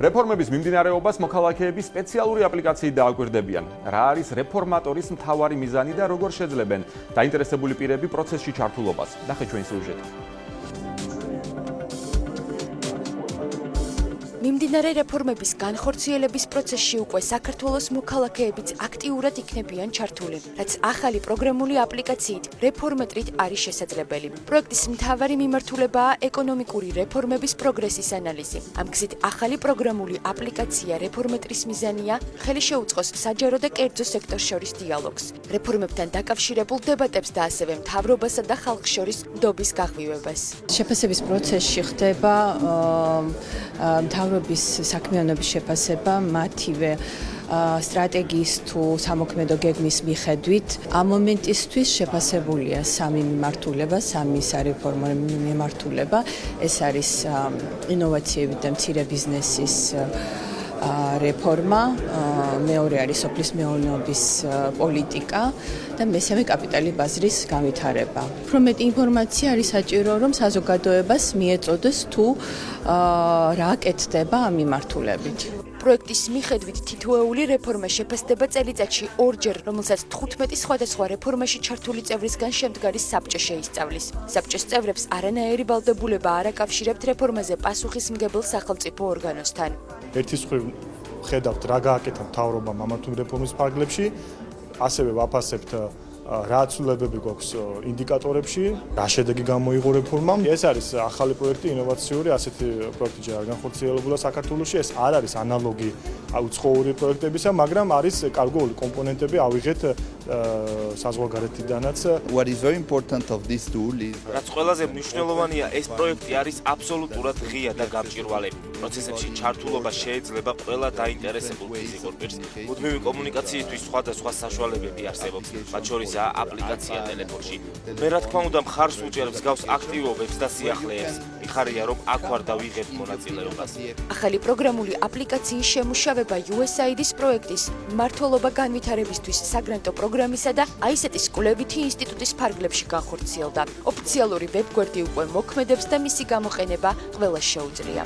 რეფორმების მიმდინარეობას მოქალაქეები სპეციალური აპლიკაციით დააკვირდებიან. რა არის რეფორმატორის მთავარი მიზანი და როგორ შეძლებენ დაინტერესებული პირები პროცესში ჩართულობას? ნახეთ ჩვენი სიუჟეტი. მიმდინარე რეფორმების განხორციელების პროცესში უკვე საქართველოს მოქალაქეებიც აქტიურად იქნებიან ჩართული, რაც ახალი პროგრამული აპლიკაციით რეფორმეტრით არის შესაძლებელი. პროექტის მთავარი მიმართულებაა ეკონომიკური რეფორმების პროგრესის ანალიზი. ამ გზით ახალი პროგრამული აპლიკაცია რეფორმეტრის მიზანია ხელი შეუწყოს საჯარო და კერძო სექტორს შორის დიალოგს, რეფორმებთან დაკავშირებულ დებატებს და ასევე მთავრობასა და ხალხს შორის ნდობის გაღვივებას. შეფასების პროცესში ხდება მთავრობის საქმიანობის შეფასება მათივე სტრატეგიის თუ სამოქმედო გეგმის მიხედვით. ამ მომენტისთვის შეფასებულია სამი მიმართულება, სამი სარეფორმო მიმართულება. ეს არის ინოვაციები და მცირე ბიზნესის რეფორმა, მეორე არის სოფლის მეურნეობის პოლიტიკა და მესამე კაპიტალი ბაზრის განვითარება. უფრო მეტი ინფორმაცია არის საჭირო, რომ საზოგადოებას მიეწოდეს თუ რა კეთდება ამ მიმართულებით. პროექტის მიხედვით თითოეული რეფორმა შეფასდება წელიწადში ორჯერ, რომელსაც 15 სხვადასხვა რეფორმაში ჩართული წევრისგან შემდგარი საბჭო შეისწავლის. საბჭოს წევრებს არანაირი ვალდებულება არ აკავშირებთ რეფორმაზე პასუხისმგებელ სახელმწიფო ორგანოსთან. ერთის მხრივ ხედავთ რა გააკეთა მთავრობამ ამ თუ რეფორმის ფარგლებში, ასევე ვაფასებთ რა ცვლილებები გვაქვს ინდიკატორებში, რა შედეგი გამოიღო რეფორმამ. ეს არის ახალი პროექტი, ინოვაციური, ასეთი პროექტი ჯერ არ განხორციელებულა საქართველოში. ეს არ არის ანალოგი უცხოური პროექტებისა, მაგრამ არის კარგული კომპონენტები ავიღეთ საზღვარგარეთიდანაც. What is very important of this tool is რაც ყველაზე მნიშვნელოვანია, ეს პროექტი არის აბსოლუტურად ღია და გამჭვირვალე. პროცესებში ჩართულობა შეიძლება ყველა დაინტერესებულ ფიზიკურ პირს. მუდმივი კომუნიკაციისთვის სხვადასხვა საშუალებები არსებობს, მათ შორისაა აპლიკაცია ტელეფონში. მე რა თქმა უნდა მხარს უჭერს გავს აქტივობებს და სიახლეებს. მიხარია რომ აქ ვარ და ვიღებ მონაწილეობას. ახალი პროგრამული აპლიკაციის შემუშავება USAID-ის პროექტის მმართველობა განვითარებისთვის საგრანტო პროგრამისა და ICT-ის კვლევითი ინსტიტუტის ფარგლებში განხორციელდა. ოფიციალური ვებგვერდი უკვე მოქმედებს და მისი გამოყენება ყველას შეუძლია.